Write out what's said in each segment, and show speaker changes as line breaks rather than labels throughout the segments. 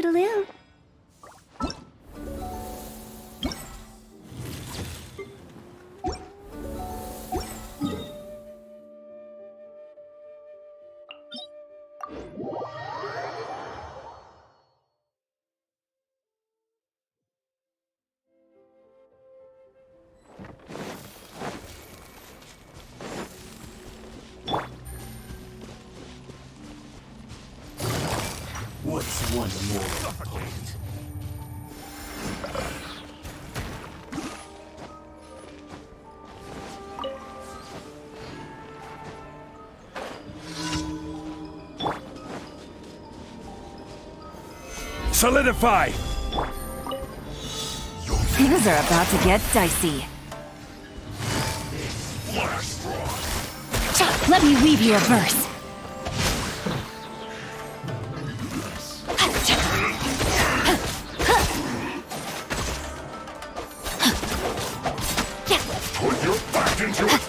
Toodaloo.
What's one more point?
Solidify!
Things are about to get dicey. Let me weave you a verse.
Put your back into it!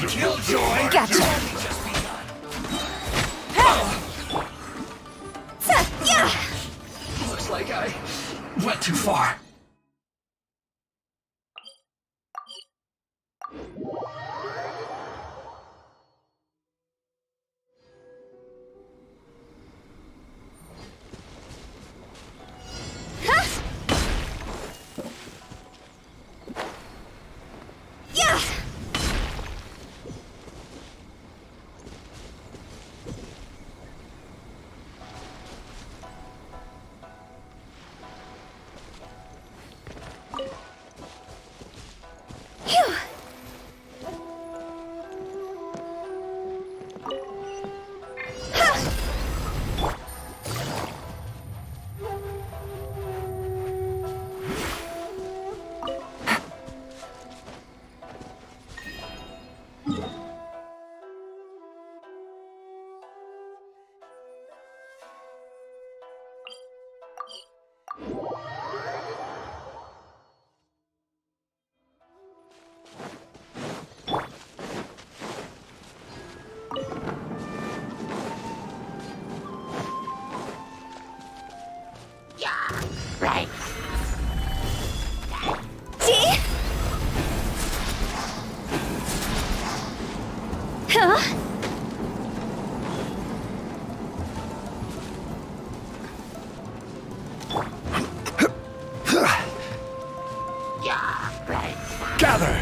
Killjoy!
Gotcha.
Looks like I went too far.
Right. See? Huh?
Yeah, right.
Gather!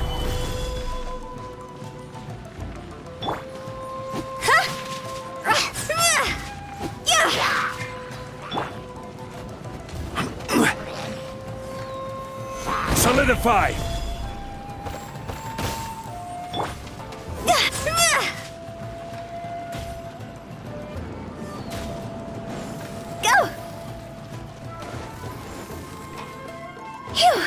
Solidify!
Go! Phew!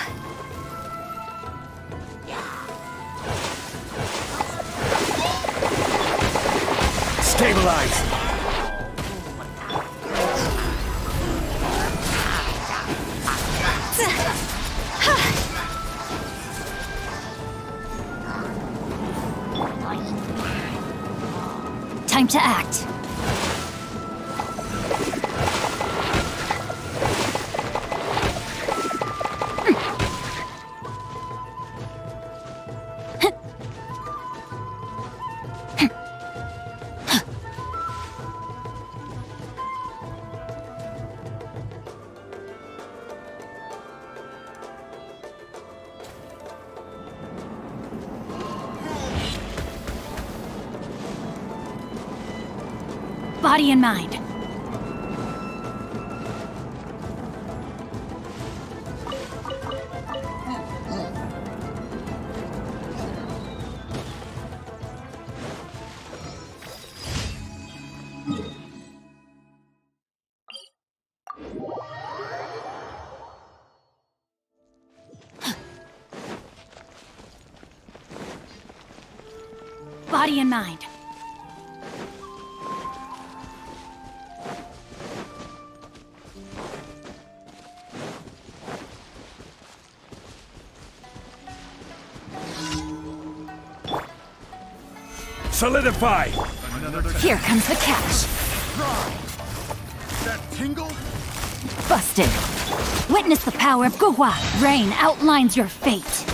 Stabilize!
Time to act. Body and mind. Body and mind.
Solidify!
Here comes the catch.
try. That tingle?
Busted. Witness the power of Guhua. Rain outlines your fate.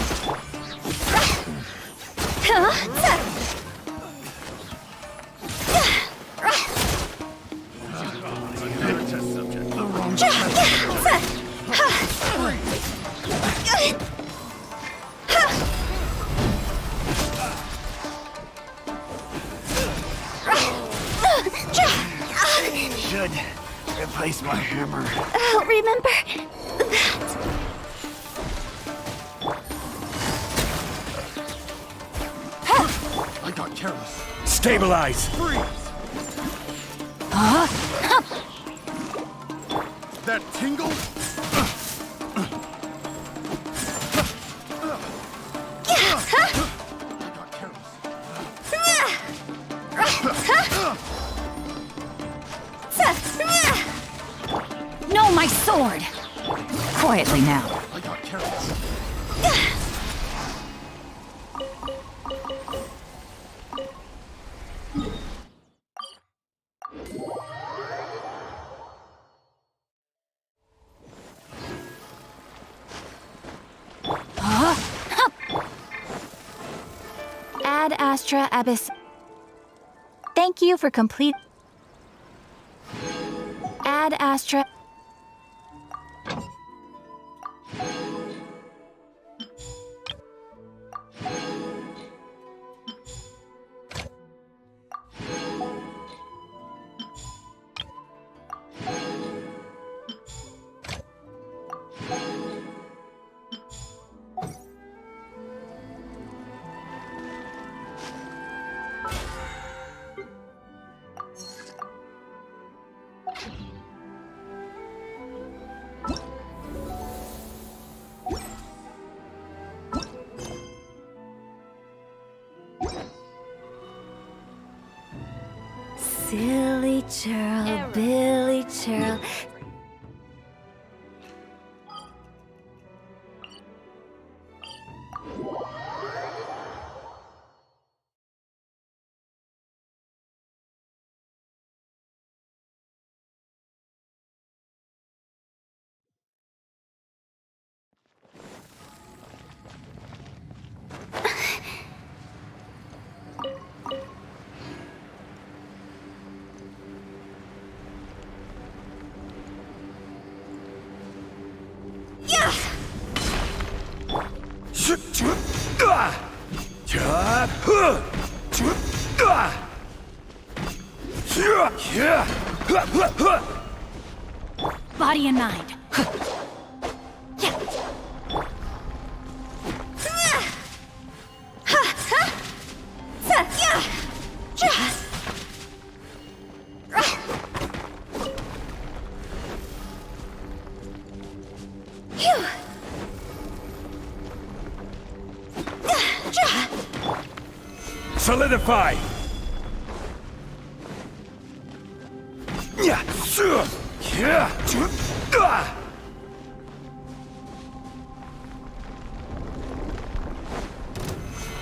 Should replace my hammer.
I'll remember that.
I got careless.
Stabilize.
Freeze! That tingle? I got careless.
No, my sword. Quietly now.
I got careless.
Ad Astra Abyss. Thank you for complete. Ad Astra. Silly churl, Billy churl. Body and mind.
Solidify.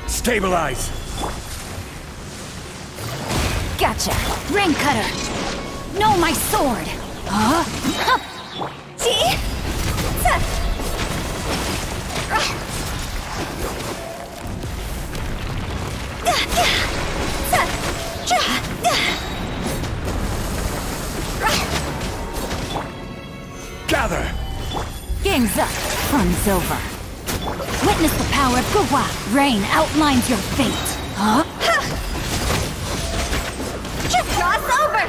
Stabilize.
Gotcha. Ring cutter. No, my sword. See?
Gather.
Game's up. Fun's over. Witness the power of Guhua. Rain outlines your fate. Cross over.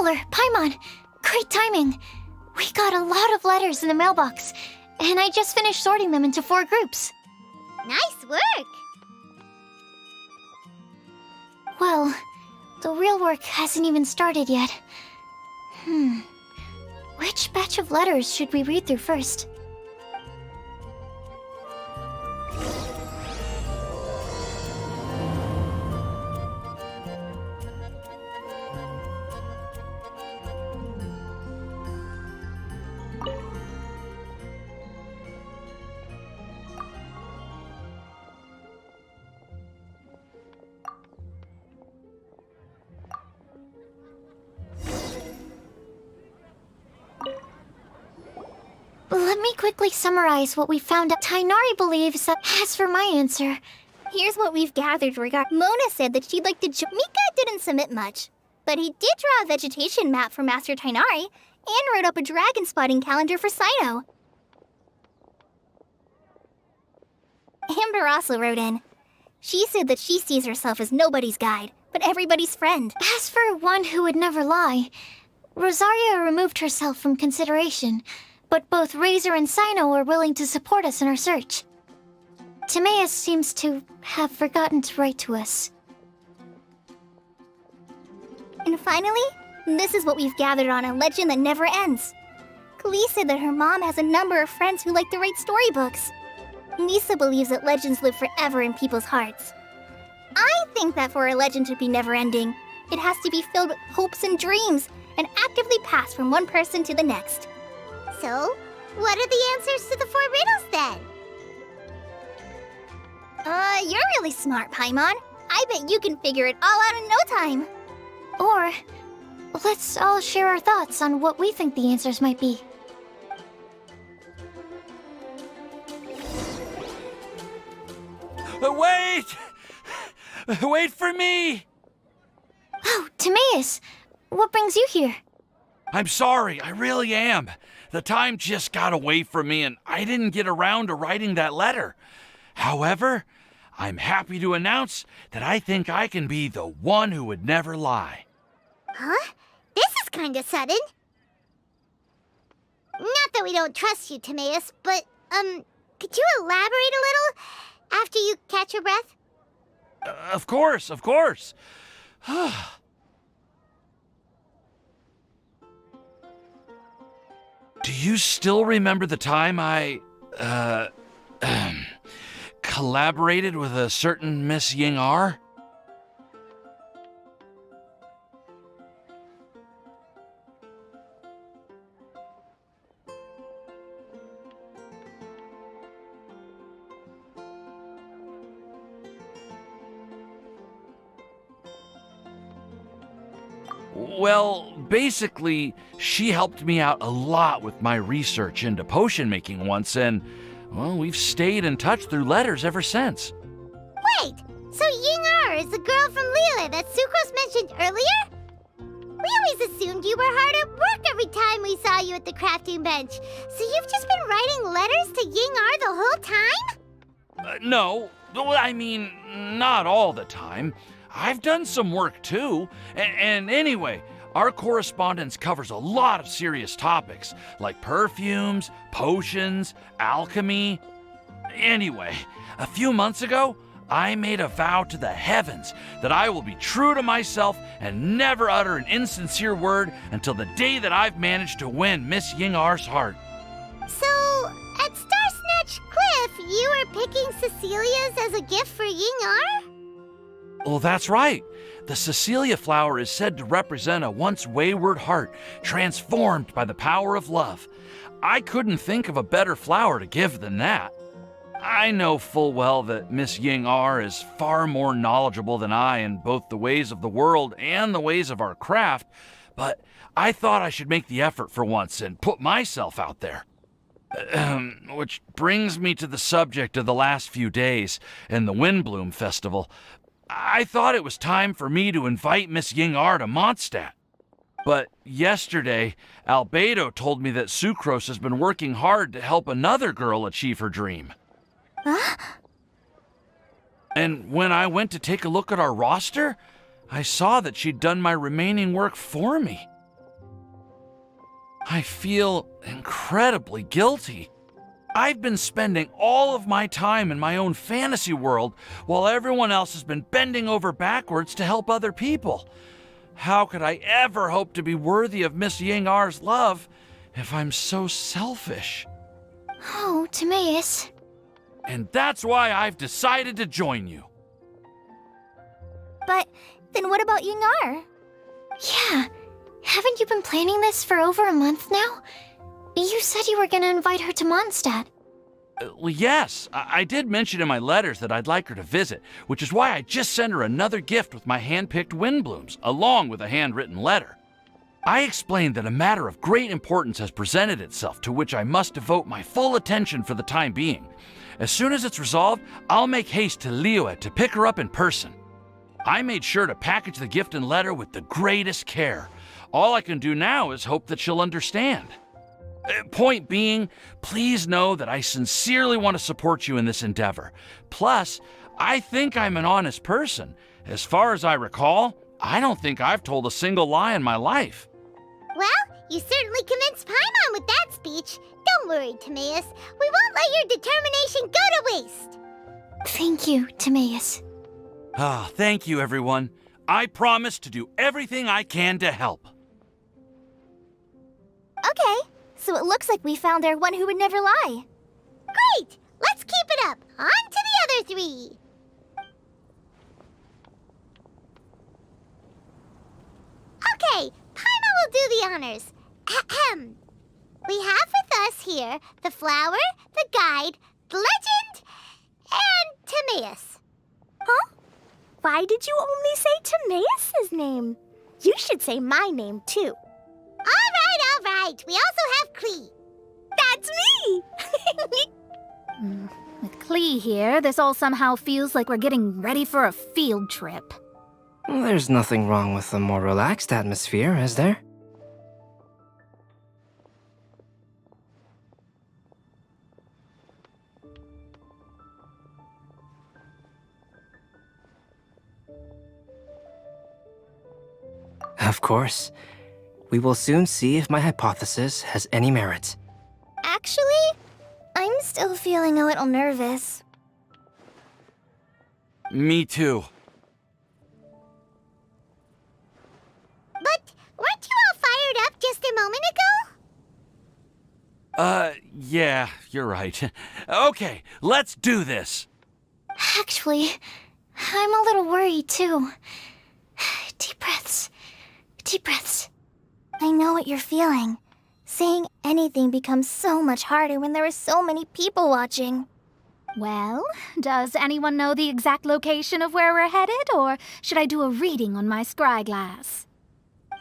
Traveler, Paimon, great timing. We got a lot of letters in the mailbox, and I just finished sorting them into 4 groups.
Nice work!
Well, the real work hasn't even started yet. Which batch of letters should we read through first? Let me quickly summarize what we found out. Tainari believes that, as for my answer,
Here's what we've gathered regarding... Mona said that she'd like to Mika didn't submit much, but he did draw a vegetation map for Master Tainari and wrote up a dragon spotting calendar for Sino. Amber also wrote in. She said that she sees herself as nobody's guide, but everybody's friend.
as for one who would never lie, Rosaria removed herself from consideration, but both Razor and Sino are willing to support us in our search. Timaeus seems to have forgotten to write to us.
And finally, this is what we've gathered on a legend that never ends. Klee said that her mom has a number of friends who like to write storybooks. Lisa believes that legends live forever in people's hearts. I think that for a legend to be never-ending, it has to be filled with hopes and dreams and actively passed from one person to the next.
So, what are the answers to the 4 riddles then?
You're really smart, Paimon. I bet you can figure it all out in no time.
Or, let's all share our thoughts on what we think the answers might be.
Wait! Wait for me!
Oh, Timaeus, what brings you here?
I'm sorry, I really am. The time just got away from me and I didn't get around to writing that letter. However, I'm happy to announce that I think I can be the one who would never lie.
Huh? This is kinda sudden. Not that we don't trust you, Timaeus, but, could you elaborate a little after you catch your breath?
Of course, of course. Do you still remember the time I, collaborated with a certain Miss Ying R? Well, basically, she helped me out a lot with my research into potion making once, and, well, we've stayed in touch through letters ever since.
Wait, so Ying-Er is the girl from Liyue that Sucrose mentioned earlier? We always assumed you were hard at work every time we saw you at the crafting bench. So you've just been writing letters to Ying-Er the whole time?
No, I mean, not all the time. I've done some work too, and anyway, our correspondence covers a lot of serious topics, like perfumes, potions, alchemy. Anyway, a few months ago, I made a vow to the heavens that I will be true to myself and never utter an insincere word until the day that I've managed to win Miss Ying-R's heart.
So, at Star Snatch Cliff, you were picking Cecilia's as a gift for Ying-Er?
Well, that's right. The Cecilia flower is said to represent a once wayward heart transformed by the power of love. I couldn't think of a better flower to give than that. I know full well that Miss Ying-R is far more knowledgeable than I in both the ways of the world and the ways of our craft, but I thought I should make the effort for once and put myself out there. Which brings me to the subject of the last few days and the Windbloom Festival. I thought it was time for me to invite Miss Ying-R to Mondstadt. But yesterday, Albedo told me that Sucrose has been working hard to help another girl achieve her dream.
Huh?
And when I went to take a look at our roster, I saw that she'd done my remaining work for me. I feel incredibly guilty. I've been spending all of my time in my own fantasy world while everyone else has been bending over backwards to help other people. How could I ever hope to be worthy of Miss Ying-Ar's love if I'm so selfish?
Oh, Timaeus.
And that's why I've decided to join you.
But then what about Ying-ar?
Yeah, haven't you been planning this for over a month now? You said you were gonna invite her to Mondstadt.
Well, yes, I did mention in my letters that I'd like her to visit, which is why I just sent her another gift with my hand-picked wind blooms, along with a handwritten letter. I explained that a matter of great importance has presented itself to which I must devote my full attention for the time being. As soon as it's resolved, I'll make haste to Liyue to pick her up in person. I made sure to package the gift and letter with the greatest care. All I can do now is hope that she'll understand. Point being, please know that I sincerely want to support you in this endeavor. Plus, I think I'm an honest person. As far as I recall, I don't think I've told a single lie in my life.
Well, you certainly convinced Paimon with that speech. Don't worry, Timaeus. We won't let your determination go to waste.
Thank you, Timaeus.
Ah, thank you, everyone. I promise to do everything I can to help.
Okay, so it looks like we found our one who would never lie.
Great! Let's keep it up. On to the other three. Okay, Paimon will do the honors. Ahem. We have with us here the flower, the guide, the legend, and Timaeus.
Huh? Why did you only say Timaeus' name? You should say my name, too.
All right. We also have Klee.
That's me!
With Klee here, this all somehow feels like we're getting ready for a field trip.
There's nothing wrong with a more relaxed atmosphere, is there? Of course. We will soon see if my hypothesis has any merit.
Actually, I'm still feeling a little nervous.
Me too.
But weren't you all fired up just a moment ago?
Yeah, you're right. Okay, let's do this.
Actually, I'm a little worried too. Deep breaths. Deep breaths.
I know what you're feeling. Saying anything becomes so much harder when there are so many people watching.
Well, does anyone know the exact location of where we're headed, or should I do a reading on my scry glass?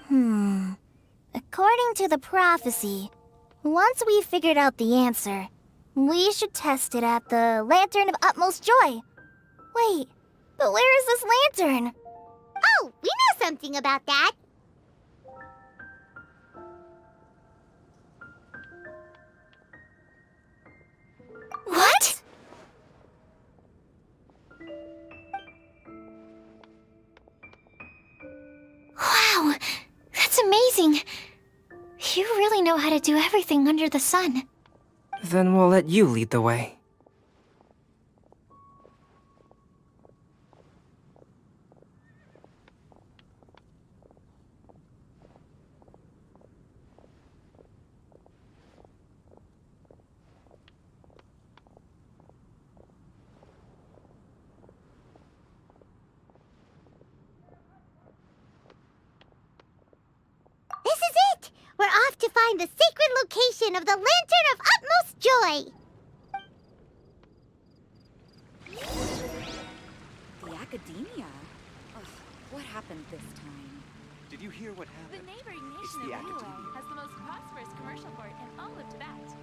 According to the prophecy, once we've figured out the answer, we should test it at the Lantern of Utmost Joy. Wait, but where is this lantern?
Oh, we know something about that.
What? Wow, that's amazing. You really know how to do everything under the sun.
Then we'll let you lead the way.
This is it! We're off to find the sacred location of the Lantern of Utmost Joy!
The Academia? Ugh, what happened this time?
Did you hear what
The
happened?
neighboring
It's
nation
the
of Liyue
Academia.
has the most prosperous commercial port in all of Tibet.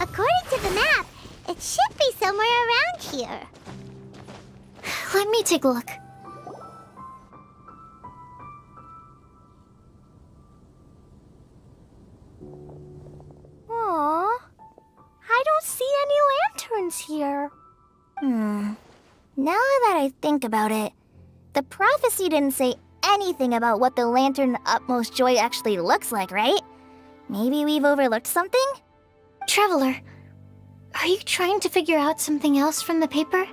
According to the map, it should be somewhere around here.
Let me take a look.
Aww. I don't see any lanterns here. Now that I think about it, the prophecy didn't say anything about what the lantern utmost joy actually looks like, right? Maybe we've overlooked something?
Traveler, are you trying to figure out something else from the paper?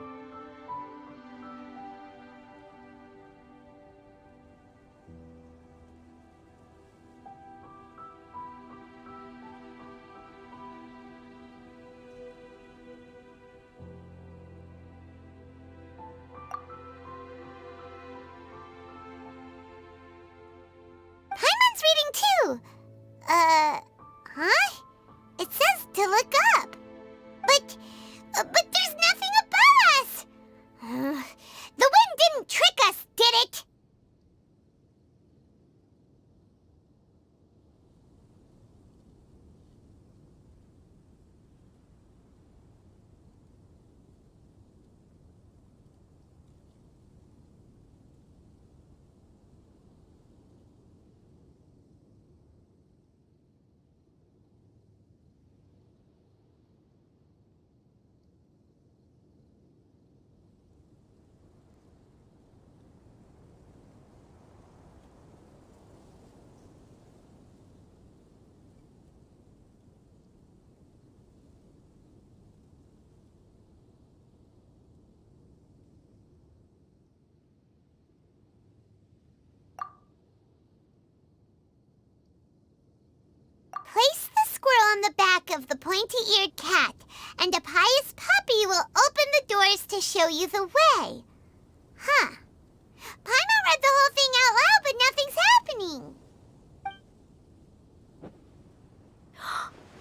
Paimon's reading too. Huh? It says to look up. But there's nothing above us. The wind didn't trick us, did it? Place the squirrel on the back of the pointy-eared cat, and a pious puppy will open the doors to show you the way. Huh. Paimon read the whole thing out loud, but nothing's happening.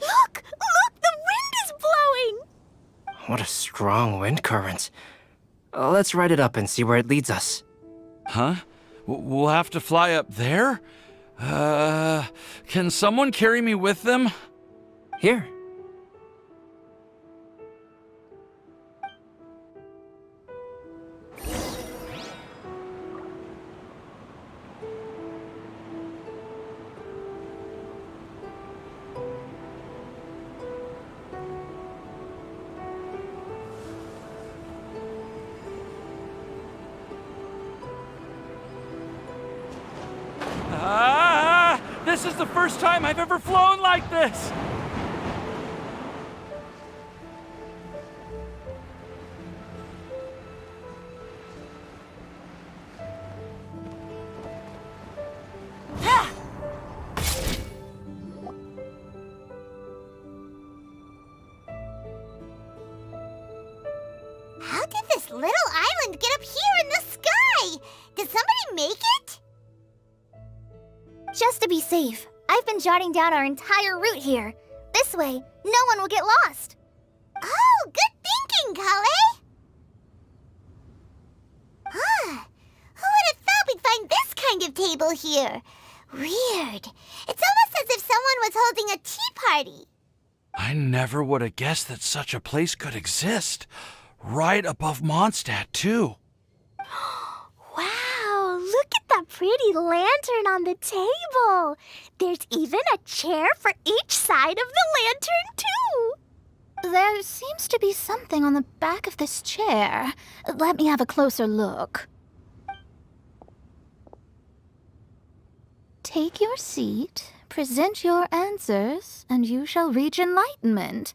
Look! Look! The wind is blowing!
What a strong wind current. Let's ride it up and see where it leads us.
Huh? We'll have to fly up there? Can someone carry me with them?
Here.
This is the first time I've ever flown like this!
How did this little island get up here in the sky? Did somebody make it?
Just to be safe, I've been jotting down our entire route here. This way, no one will get lost.
Oh, good thinking, Kale! Huh. Who would have thought we'd find this kind of table here? Weird. It's almost as if someone was holding a tea party.
I never would have guessed that such a place could exist. Right above Mondstadt, too.
Wow, look at that pretty lantern on the table. There's even a chair for each side of the lantern, too.
There seems to be something on the back of this chair. Let me have a closer look. Take your seat, present your answers, and you shall reach enlightenment.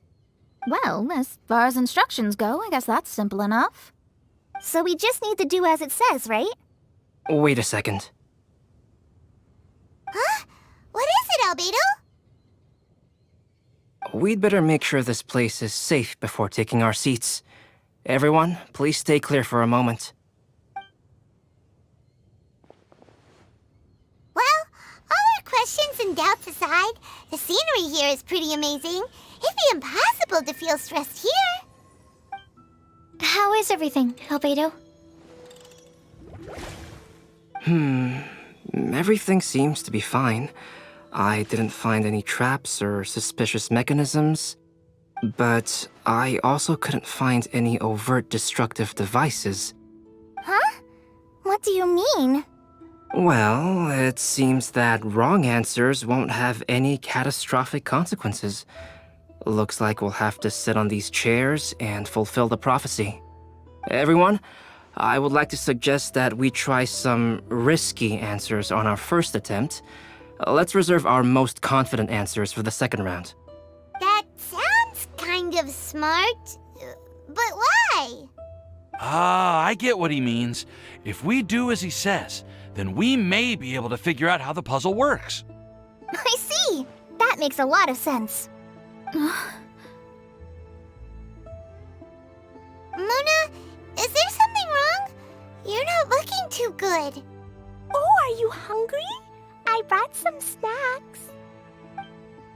Well, as far as instructions go, I guess that's simple enough.
So we just need to do as it says, right?
Wait a second.
Huh? What is it, Albedo?
We'd better make sure this place is safe before taking our seats. Everyone, please stay clear for a moment.
Well, all our questions and doubts aside, the scenery here is pretty amazing. It'd be impossible to feel stressed here.
How is everything, Albedo?
Everything seems to be fine. I didn't find any traps or suspicious mechanisms, but I also couldn't find any overt destructive devices.
Huh? What do you mean?
Well, it seems that wrong answers won't have any catastrophic consequences. Looks like we'll have to sit on these chairs and fulfill the prophecy. Everyone, I would like to suggest that we try some risky answers on our first attempt. Let's reserve our most confident answers for the second round.
That sounds kind of smart. But why?
Ah, I get what he means. If we do as he says, then we may be able to figure out how the puzzle works.
I see. That makes a lot of sense.
Mona, is there something wrong? You're not looking too good.
Oh, are you hungry? I brought some snacks.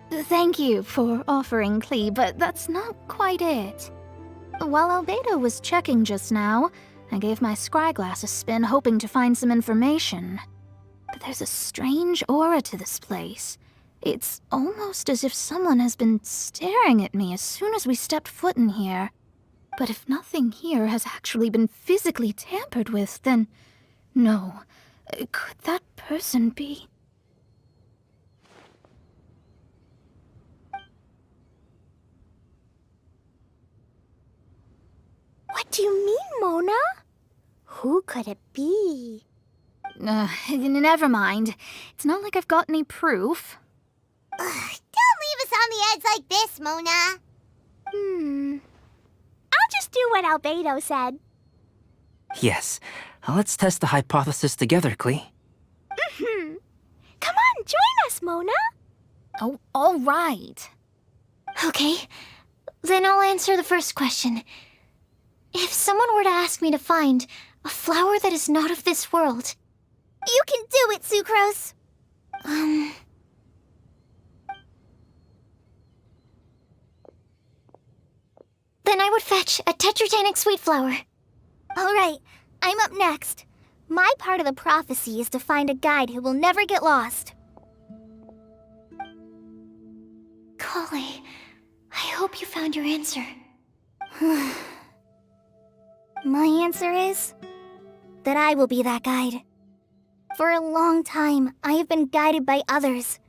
Thank you for offering, Klee, but that's not quite it. While Albedo was checking just now, I gave my scryglass a spin hoping to find some information. But there's a strange aura to this place. It's almost as if someone has been staring at me as soon as we stepped foot in here. But if nothing here has actually been physically tampered with, then no. Could that person be?
What do you mean, Mona? Who could it be?
Never mind. It's not like I've got any proof.
Don't leave us on the edge like this, Mona.
I'll just do what Albedo said.
Yes, let's test the hypothesis together, Klee.
Come on, join us, Mona.
Oh, all right.
Okay, then I'll answer the first question. If someone were to ask me to find a flower that is not of this world...
You can do it, Sucrose.
Then I would fetch a tetragenic sweet flower.
All right, I'm up next. My part of the prophecy is to find a guide who will never get lost.
Kali, I hope you found your answer.
My answer is that I will be that guide. For a long time, I have been guided by others.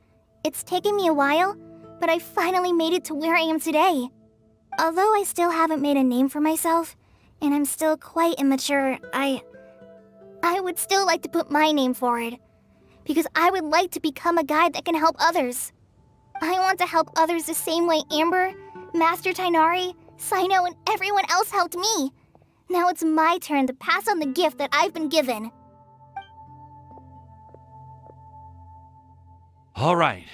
It's taken me a while, but I finally made it to where I am today. Although I still haven't made a name for myself, and I'm still quite immature, I would still like to put my name forward. Because I would like to become a guide that can help others. I want to help others the same way Amber, Master Tainari, Sino, and everyone else helped me. Now it's my turn to pass on the gift that I've been given.
All right,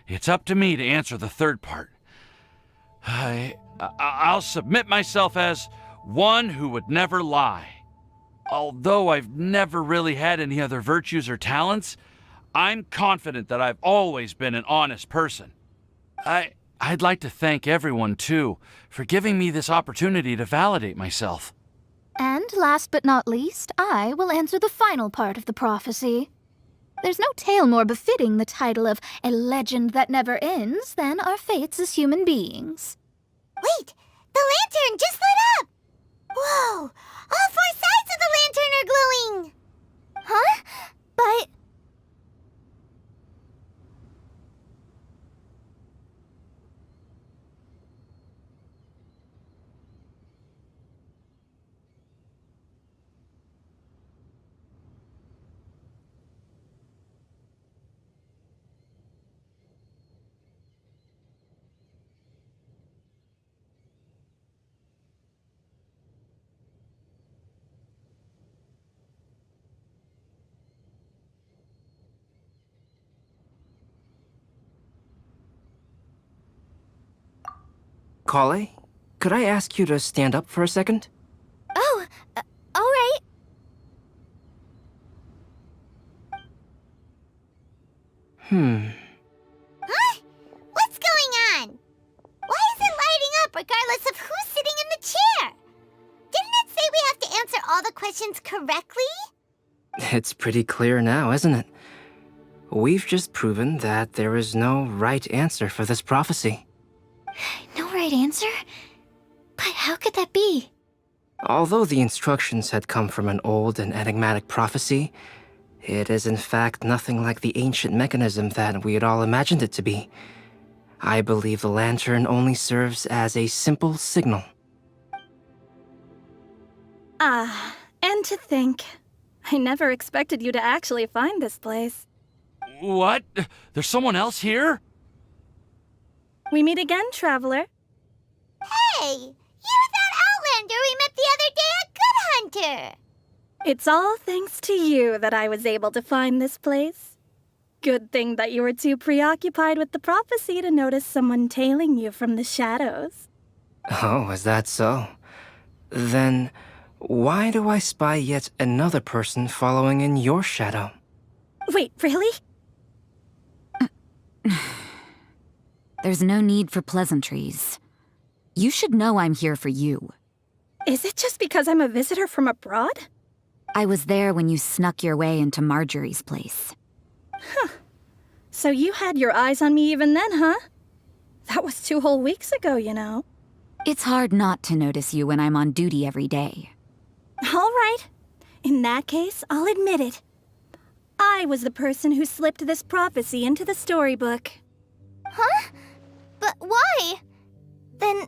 it's up to me to answer the third part. I'll submit myself as one who would never lie. Although I've never really had any other virtues or talents, I'm confident that I've always been an honest person. I'd like to thank everyone, too, for giving me this opportunity to validate myself.
And last but not least, I will answer the final part of the prophecy. There's no tale more befitting the title of a legend that never ends than our fates as human beings.
Wait, the lantern just lit up! Whoa, all four sides of the lantern are glowing!
Huh? But...
Kale, could I ask you to stand up for a second?
Oh, all right.
Huh? What's going on? Why is it lighting up regardless of who's sitting in the chair? Didn't questions correctly?
It's pretty clear now, isn't it? We've just proven that there is no right answer for this prophecy.
No right answer? But how could that be?
Although the instructions had come from an old and enigmatic prophecy, it is in fact nothing like the ancient mechanism that we had all imagined it to be. I believe the lantern only serves as a simple signal.
And to think, I never expected you to actually find this place.
What? There's someone else here?
We meet again, traveler.
Hey, you're that Outlander we met the other day at Good Hunter.
It's all thanks to you that I was able to find this place. Good thing that you were too preoccupied with the prophecy to notice someone tailing you from the shadows.
Oh, is that so? Then, why do I spy yet another person following in your shadow?
Wait, really?
There's no need for pleasantries. You should know I'm here for you.
Is it just because I'm a visitor from abroad?
I was there when you snuck your way into Marjorie's place.
So you had your eyes on me even then, huh? That was 2 whole weeks ago, you know.
It's hard not to notice you when I'm on duty every day.
All right. In that case, I'll admit it. I was the person who slipped this prophecy into the storybook.
Huh? But why? Then,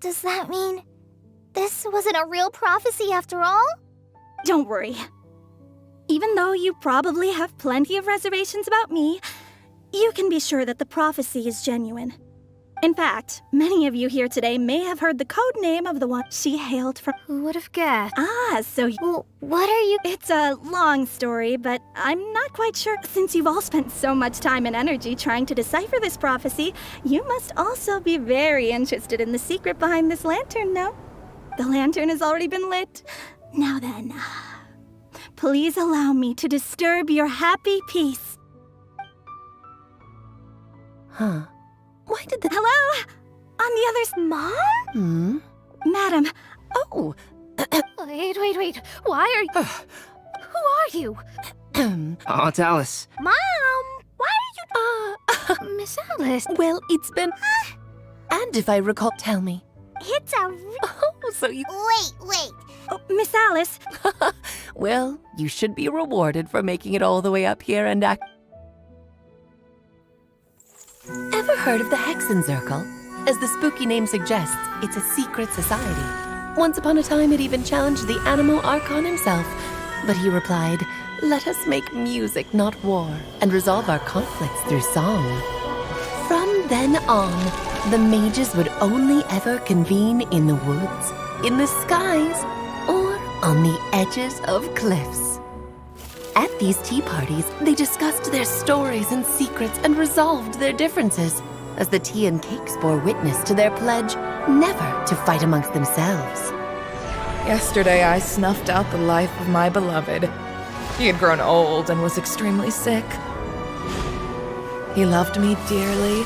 does that mean this wasn't a real prophecy after all?
Don't worry. Even though you probably have plenty of reservations about me, you can be sure that the prophecy is genuine. In fact, many of you here today may have heard the code name of the one she hailed from.
Who would have guessed?
Well,
what are you...
It's a long story, but I'm not quite sure. Since you've all spent so much time and energy trying to decipher this prophecy, you must also be very interested in the secret behind this lantern, no? The lantern has already been lit. Now then, please allow me to disturb your happy peace.
Huh. Why did the...
Hello? On the other...
Mom?
Madam.
Oh.
Wait. Why are you... Who are you?
Aunt Alice.
Mom! Why are you... Miss Alice.
Well, it's been... And if I recall... Tell me.
It's a...
Oh, so you...
Wait.
Oh, Miss Alice.
Well, you should be rewarded for making it all the way up here and act... Ever heard of the Hexenzirkel? As the spooky name suggests, it's a secret society. Once upon a time, it even challenged the Animal Archon himself. But he replied, "Let us make music, not war, and resolve our conflicts through song." From then on, the mages would only ever convene in the woods, in the skies, or on the edges of cliffs. At these tea parties, they discussed their stories and secrets and resolved their differences, as the tea and cakes bore witness to their pledge never to fight amongst themselves.
Yesterday, I snuffed out the life of my beloved. He had grown old and was extremely sick. He loved me dearly,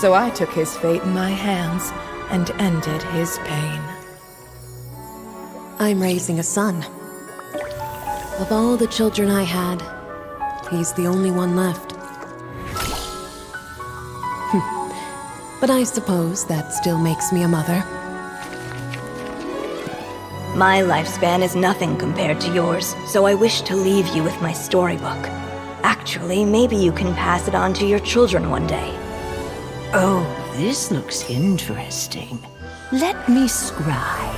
so I took his fate in my hands and ended his pain.
I'm raising a son. Of all the children I had, he's the only one left. But I suppose that still makes me a mother.
My lifespan is nothing compared to yours, so I wish to leave you with my storybook. Actually, maybe you can pass it on to your children one day.
Oh, this looks interesting. Let me scry.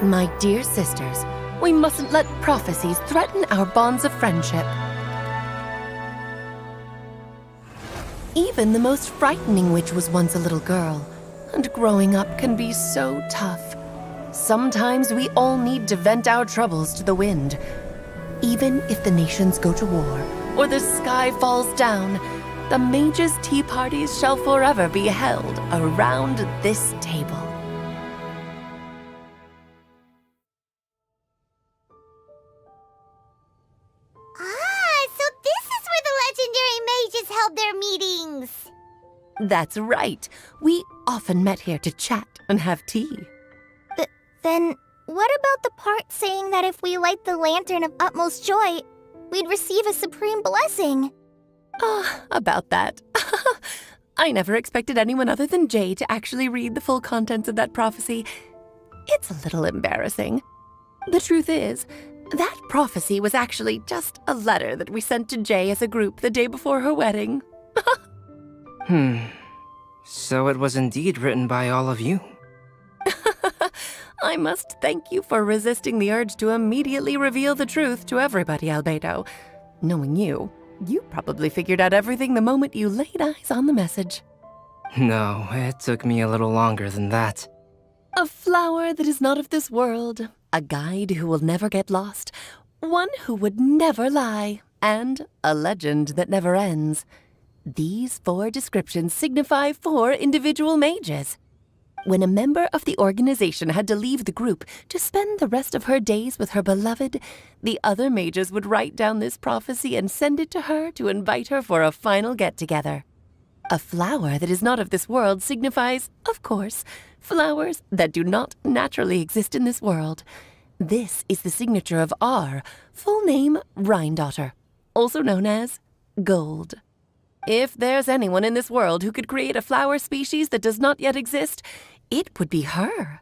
My dear sisters, we mustn't let prophecies threaten our bonds of friendship. Even the most frightening witch was once a little girl, and growing up can be so tough. Sometimes we all need to vent our troubles to the wind. Even if the nations go to war, or the sky falls down, the mages' tea parties shall forever be held around this table.
So this is where the legendary mages held their meetings.
That's right. We often met here to chat and have tea.
Then what about the part saying that if we light the lantern of utmost joy, we'd receive a supreme blessing?
About that. I never expected anyone other than Jay to actually read the full contents of that prophecy. It's a little embarrassing. The truth is, that prophecy was actually just a letter that we sent to Jay as a group the day before her wedding.
So it was indeed written by all of you.
I must thank you for resisting the urge to immediately reveal the truth to everybody, Albedo. Knowing you, you probably figured out everything the moment you laid eyes on the message.
No, it took me a little longer than that.
A flower that is not of this world, a guide who will never get lost, one who would never lie, and a legend that never ends. These 4 descriptions signify 4 individual mages. When a member of the organization had to leave the group to spend the rest of her days with her beloved, the other mages would write down this prophecy and send it to her to invite her for a final get-together. A flower that is not of this world signifies, of course, flowers that do not naturally exist in this world. This is the signature of our full name, Rhine-daughter, also known as Gold. If there's anyone in this world who could create a flower species that does not yet exist, it would be her.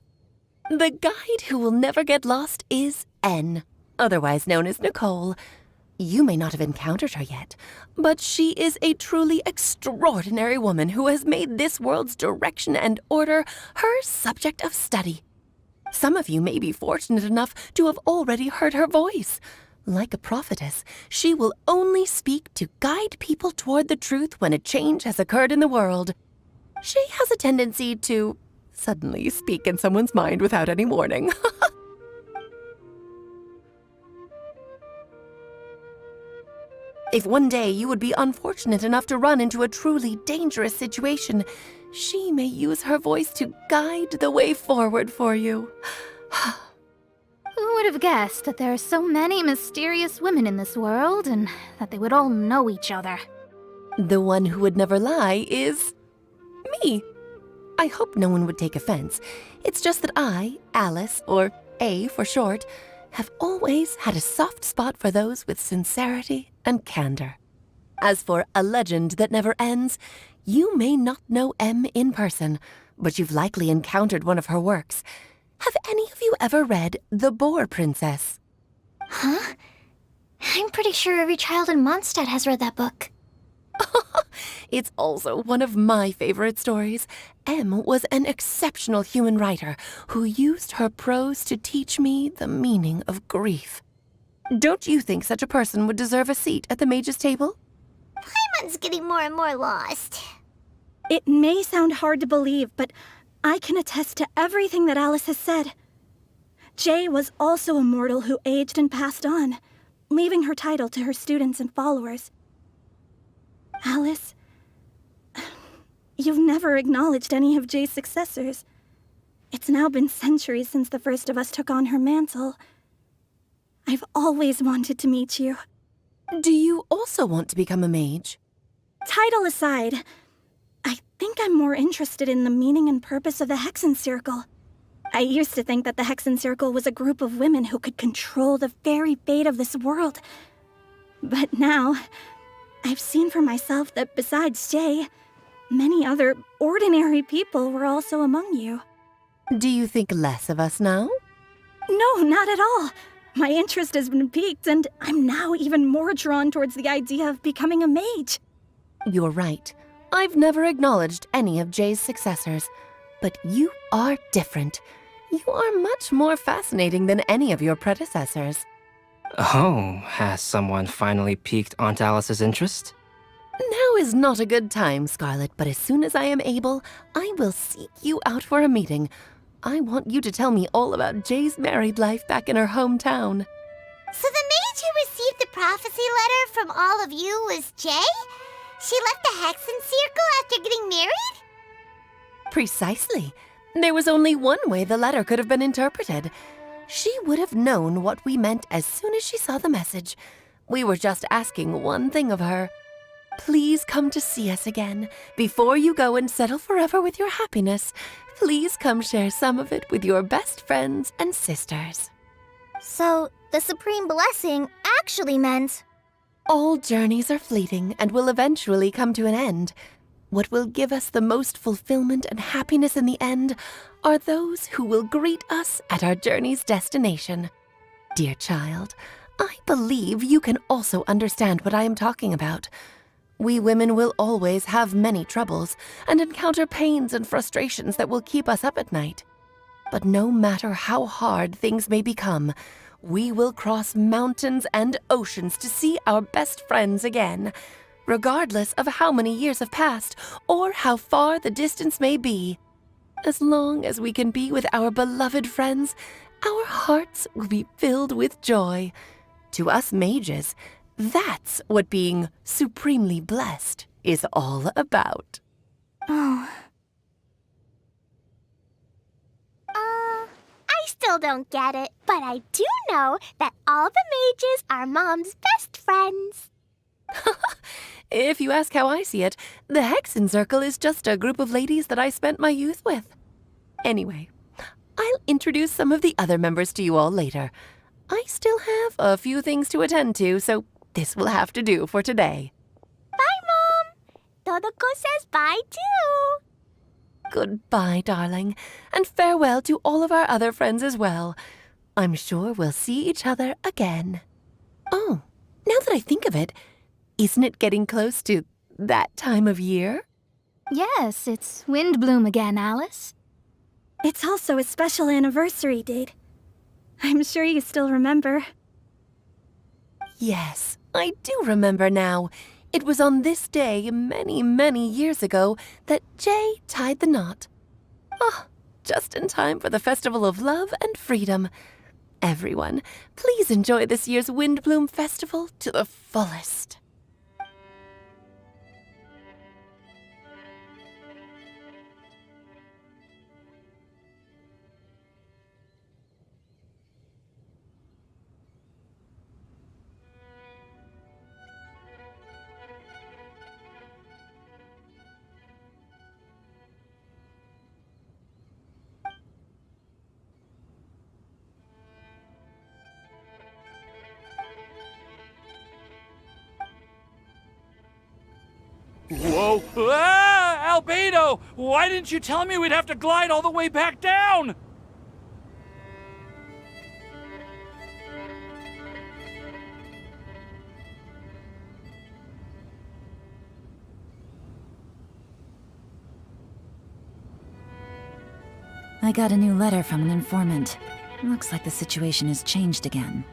The guide who will never get lost is N, otherwise known as Nicole. You may not have encountered her yet, but she is a truly extraordinary woman who has made this world's direction and order her subject of study. Some of you may be fortunate enough to have already heard her voice. Like a prophetess, she will only speak to guide people toward the truth when a change has occurred in the world. She has a tendency to suddenly speak in someone's mind without any warning. If one day you would be unfortunate enough to run into a truly dangerous situation, she may use her voice to guide the way forward for you.
Who would have guessed that there are so many mysterious women in this world and that they would all know each other?
The one who would never lie is me. I hope no one would take offense. It's just that I, Alice, or A for short, have always had a soft spot for those with sincerity and candor. As for a legend that never ends, you may not know M in person, but you've likely encountered one of her works. Have any of you ever read The Boar Princess?
Huh? I'm pretty sure every child in Mondstadt has read that book.
It's also one of my favorite stories. M was an exceptional human writer who used her prose to teach me the meaning of grief. Don't you think such a person would deserve a seat at the mage's table?
Paimon's getting more and more lost.
It may sound hard to believe, but I can attest to everything that Alice has said. Jay was also a mortal who aged and passed on, leaving her title to her students and followers. Alice, you've never acknowledged any of Jay's successors. It's now been centuries since the first of us took on her mantle. I've always wanted to meet you.
Do you also want to become a mage?
Title aside, I think I'm more interested in the meaning and purpose of the Hexen Circle. I used to think that the Hexen Circle was a group of women who could control the very fate of this world. But now, I've seen for myself that besides Jay, many other ordinary people were also among you.
Do you think less of us now?
No, not at all. My interest has been piqued, and I'm now even more drawn towards the idea of becoming a mage.
You're right. I've never acknowledged any of Jay's successors, but you are different. You are much more fascinating than any of your predecessors.
Oh, has someone finally piqued Aunt Alice's interest?
Now is not a good time, Scarlet, but as soon as I am able, I will seek you out for a meeting. I want you to tell me all about Jay's married life back in her hometown.
So the mage who received the prophecy letter from all of you was Jay? She left the Hexen Circle after getting married?
Precisely. There was only one way the letter could have been interpreted. She would have known what we meant as soon as she saw the message. We were just asking one thing of her. Please come to see us again. Before you go and settle forever with your happiness, please come share some of it with your best friends and sisters.
So, the Supreme Blessing actually meant...
All journeys are fleeting and will eventually come to an end. What will give us the most fulfillment and happiness in the end are those who will greet us at our journey's destination. Dear child, I believe you can also understand what I am talking about. We women will always have many troubles and encounter pains and frustrations that will keep us up at night. But no matter how hard things may become, we will cross mountains and oceans to see our best friends again, regardless of how many years have passed or how far the distance may be. As long as we can be with our beloved friends, our hearts will be filled with joy. To us mages, that's what being supremely blessed is all about.
Oh.
I still don't get it, but I do know that all the mages are Mom's best friends.
If you ask how I see it, the Hexen Circle is just a group of ladies that I spent my youth with. Anyway, I'll introduce some of the other members to you all later. I still have a few things to attend to, so this will have to do for today.
Bye, Mom. Todoko says bye, too.
Goodbye, darling, and farewell to all of our other friends as well. I'm sure we'll see each other again. Oh, now that I think of it, isn't it getting close to that time of year?
Yes, it's wind bloom again, Alice.
It's also a special anniversary date. I'm sure you still remember.
Yes, I do remember now. It was on this day many, many years ago that Jay tied the knot. Ah, just in time for the Festival of Love and Freedom. Everyone, please enjoy this year's Windbloom Festival to the fullest.
Whoa! Ah! Albedo! Why didn't you tell me we'd have to glide all the way back down?
I got a new letter from an informant. Looks like the situation has changed again.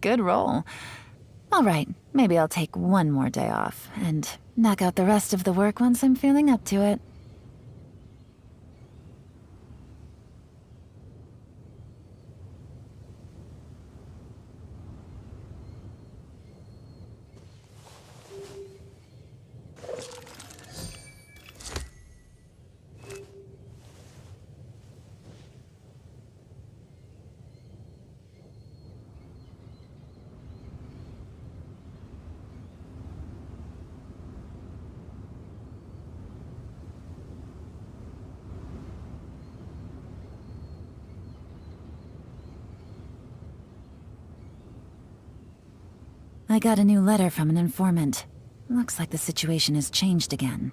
Good roll. All right, maybe I'll take one more day off and knock out the rest of the work once I'm feeling up to it. I got a new letter from an informant. Looks like the situation has changed again.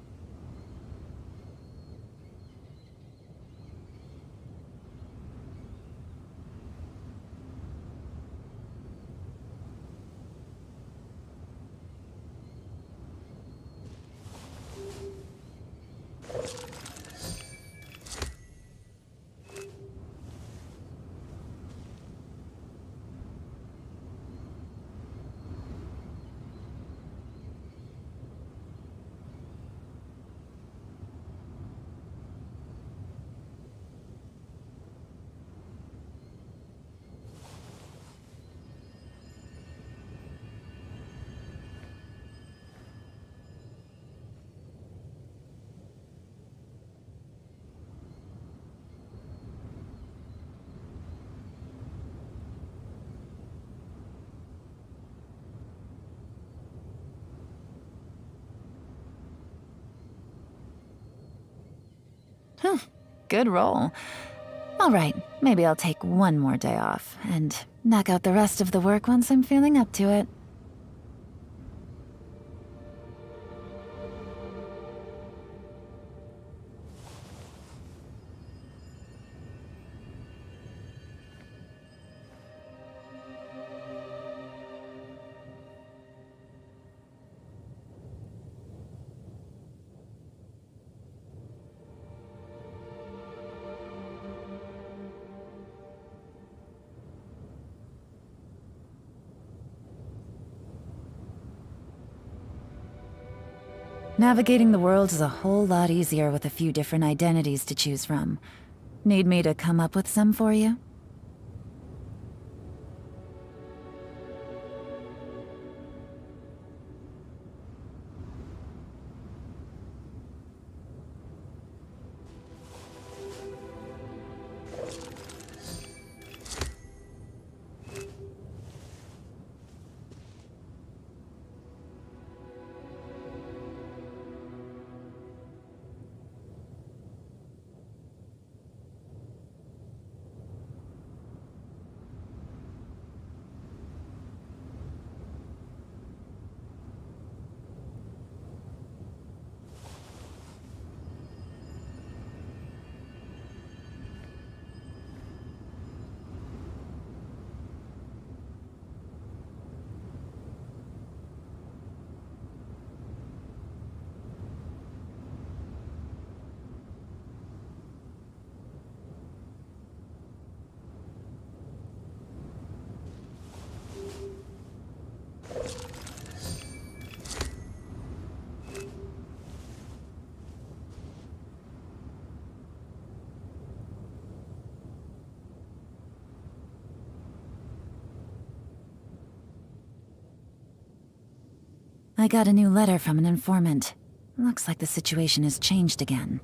Good roll. All right, maybe I'll take one more day off and knock out the rest of the work once I'm feeling up to it. Navigating the world is a whole lot easier with a few different identities to choose from. Need me to come up with some for you? I got a new letter from an informant. Looks like the situation has changed again.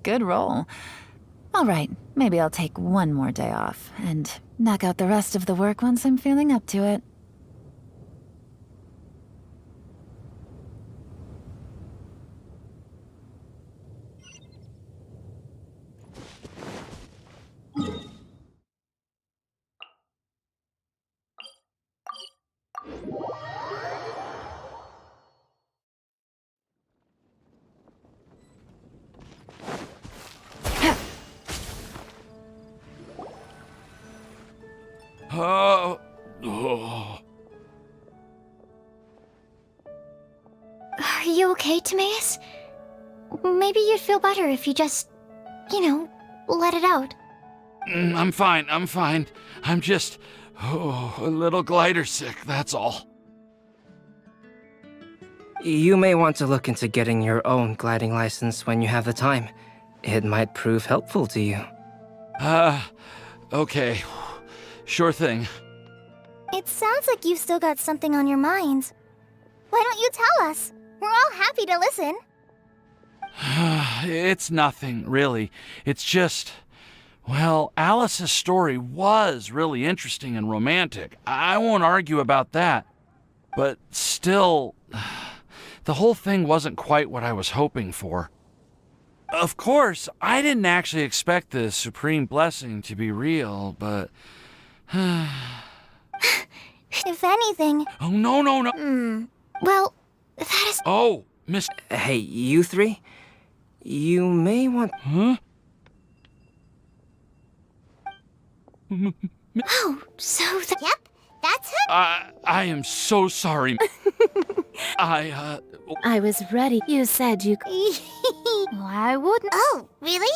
Good roll. All right, maybe I'll take one more day off and knock out the rest of the work once I'm feeling up to it.
Oh.
Are you okay, Timaeus? Maybe you'd feel better if you just, let it out.
I'm fine, I'm fine. I'm just, a little glider sick, that's all.
You may want to look into getting your own gliding license when you have the time. It might prove helpful to you.
Okay. Sure thing.
It sounds like you've still got something on your mind. Why don't you tell us? We're all happy to listen.
It's nothing, really. It's just, well, Alice's story was really interesting and romantic. I won't argue about that. But still, the whole thing wasn't quite what I was hoping for. Of course, I didn't actually expect the supreme blessing to be real, but...
If anything...
Oh, no.
Well, that is...
Oh, Miss...
Hey, you three? You may want...
Huh?
Oh, so the...
Yep, that's her.
I am so sorry. I
was ready. You said you...
Why wouldn't?
Oh, really?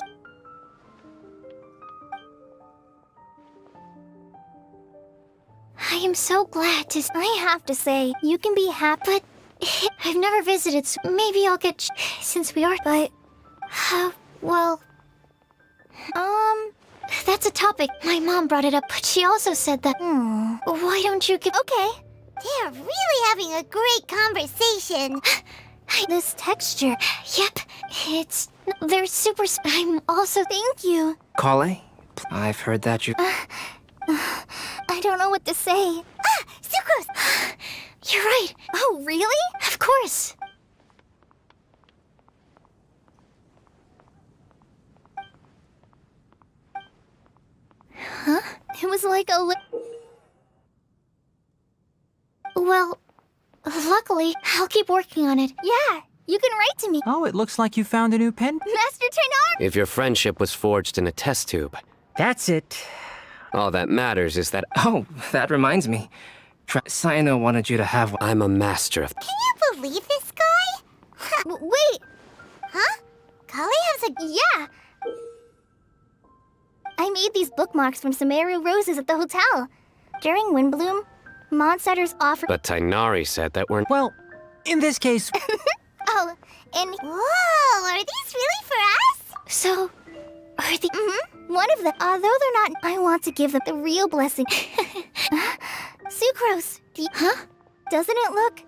I am so glad to...
I have to say, you can be happy,
But I've never visited, so maybe I'll get... Since we are... But... well... That's a topic. My mom brought it up, but she also said that... Why don't you give...
Okay.
They're really having a great conversation.
This texture...
Yep, it's... They're super... I'm also...
Thank you.
Kale? I've heard that you...
I don't know what to say.
Sucrose!
You're right.
Oh, really?
Of course.
Huh? It was like a
Well, luckily, I'll keep working on it.
Yeah, you can write to me.
Oh, it looks like you found a new pen.
Master Trinor!
If your friendship was forged in a test tube,
That's it.
all that matters is that
Oh, that reminds me. Sino wanted you to have one.
I'm a master of...
Can you believe this guy?
Wait,
Huh? Kale has a...
yeah! I made these bookmarks from Sumeru roses at the hotel. During Windbloom, Mondstadter's offered...
But Tainari said that we're...
Well, in this case,
Oh, and...
Whoa, are these really for us?
So, are the...
One of them, although they're not... I want to give them the real blessing. Sucrose,
Huh?
doesn't it look...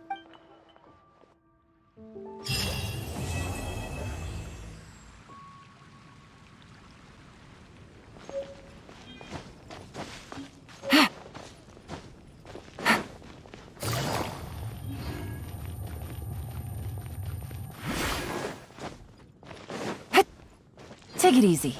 Take it easy.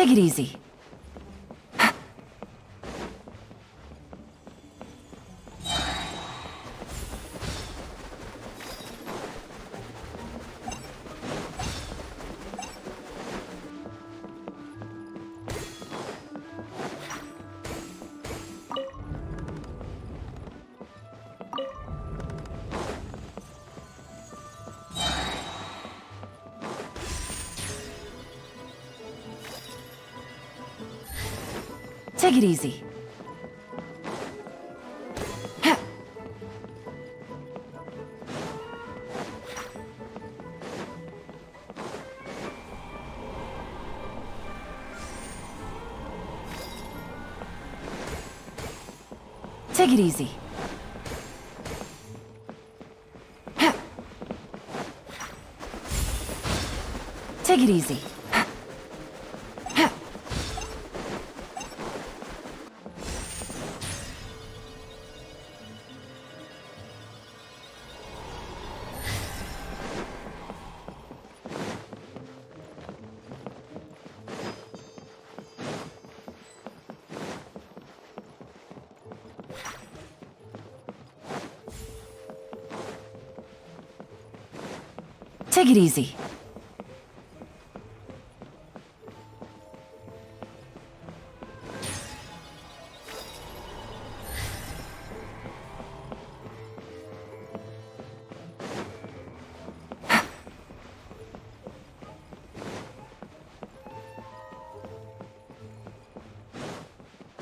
Take it easy. Take it easy. Take it easy. Take it easy. Take it easy.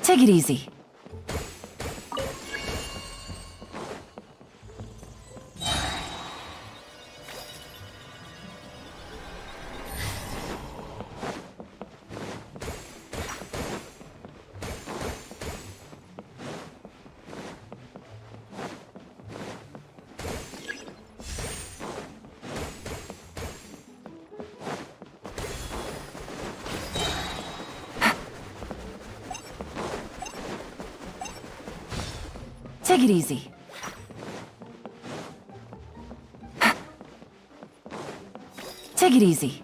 Take it easy. Take it easy. Take it easy.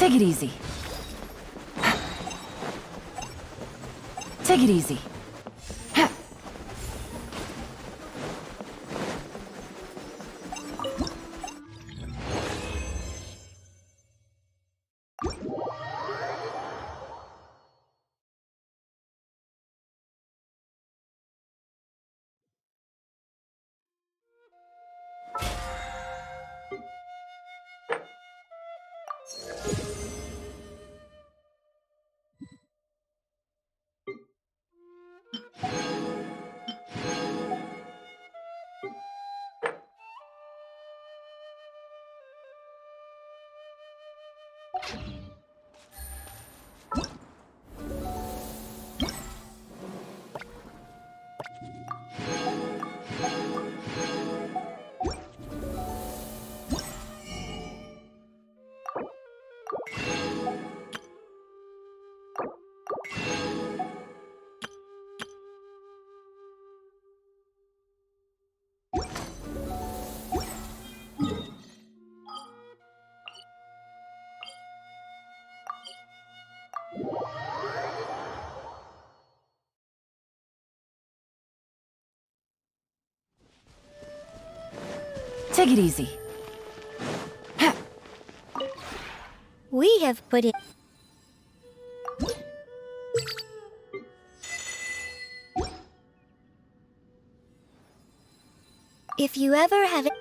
Take it easy. Take it easy. Take it easy.
We have put in. If you ever have it.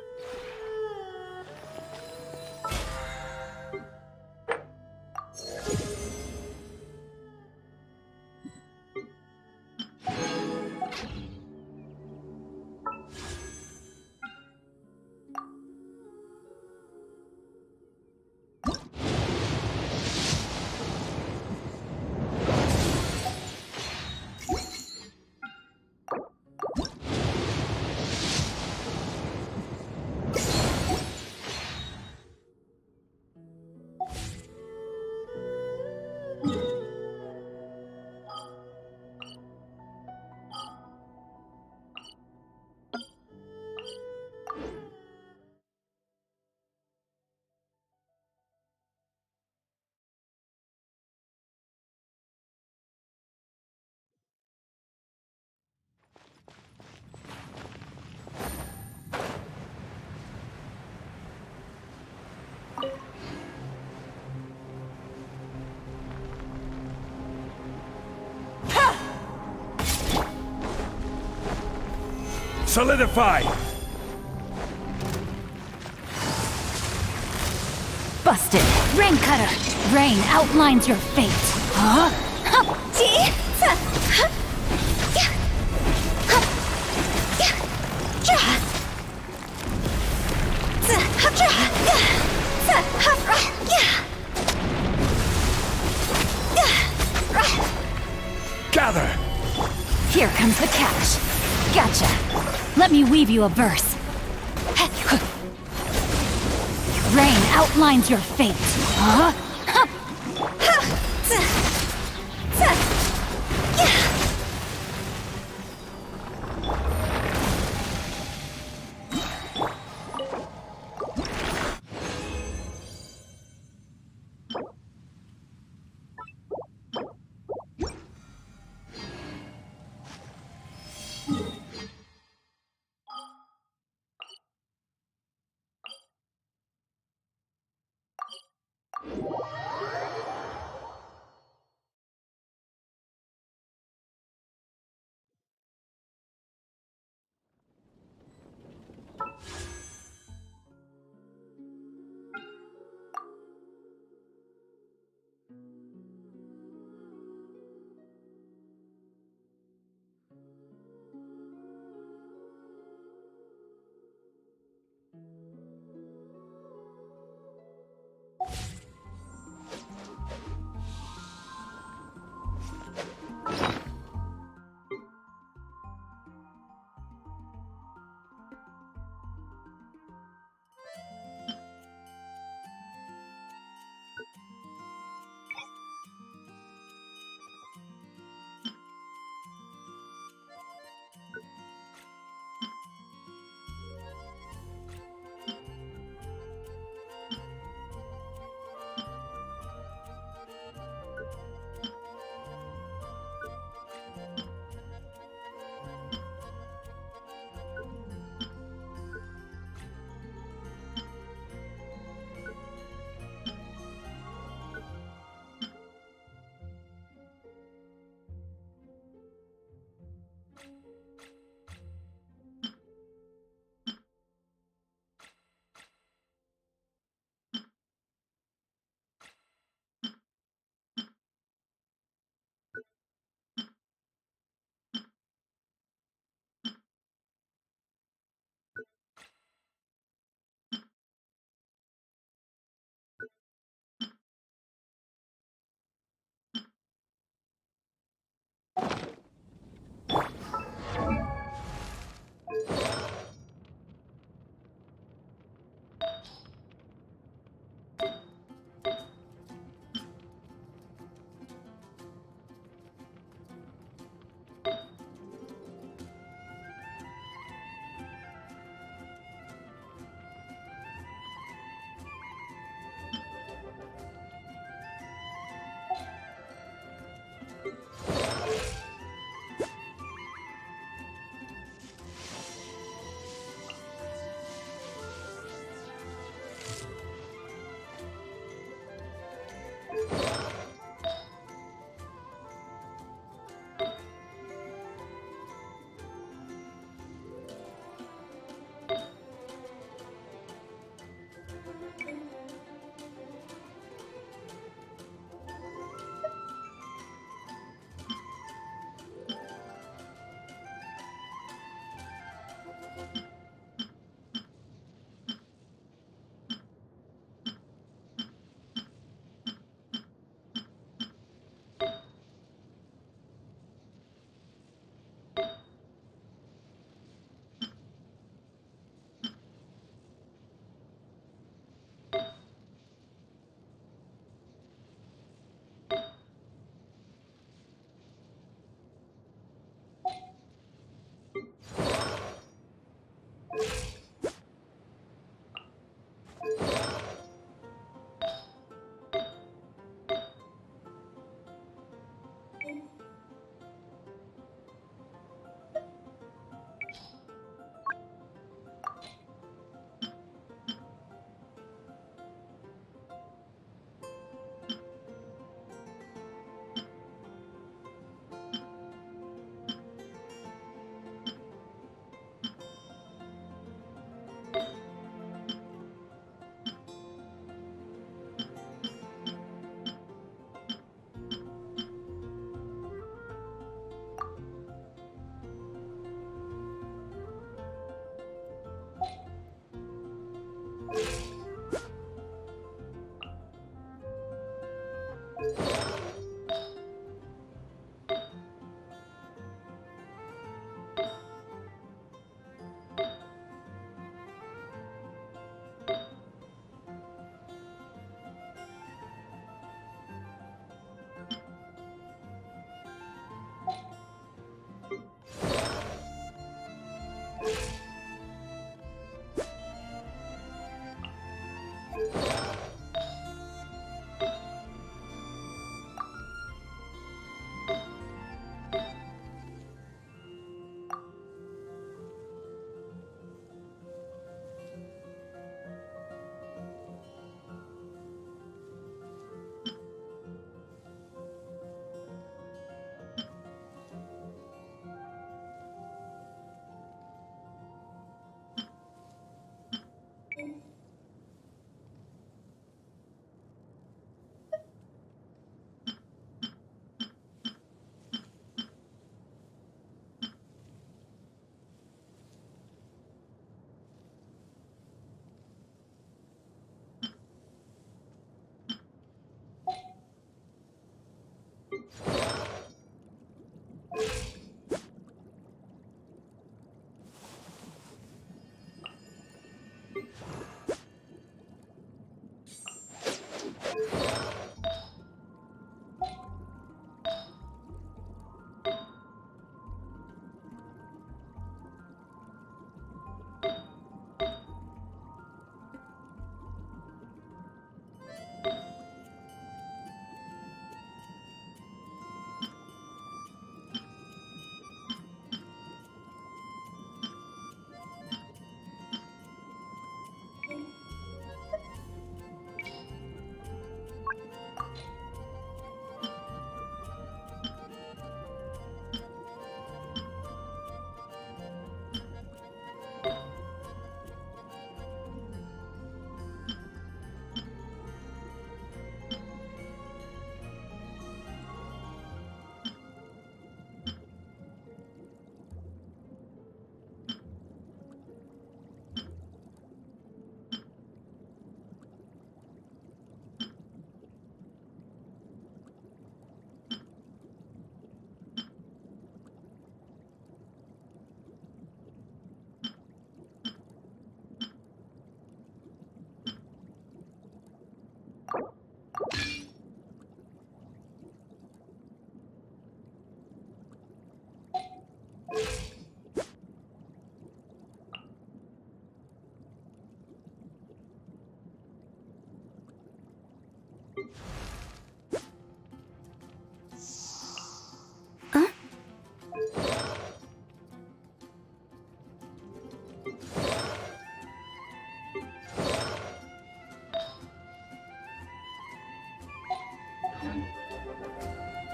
Solidify!
Busted. Rain Cutter. Rain outlines your fate. Huh?
Gather!
Here comes the catch. Gotcha. Let me weave you a verse. Rain outlines your fate. Huh?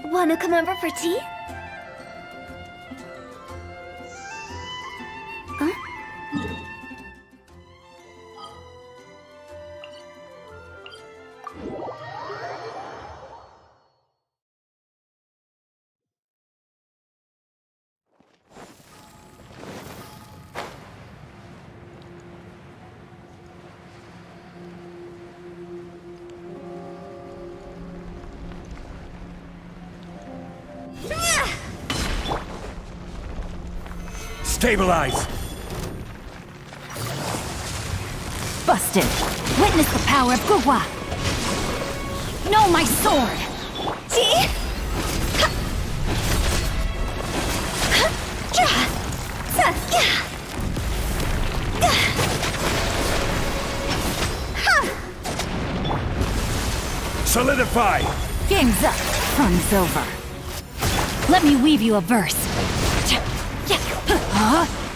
Wanna come over for tea?
Stabilize!
Busted. Witness the power of Gugwa. Know my sword.
Tea?
Solidify!
Game's up. Fun's over. Let me weave you a verse. Huh?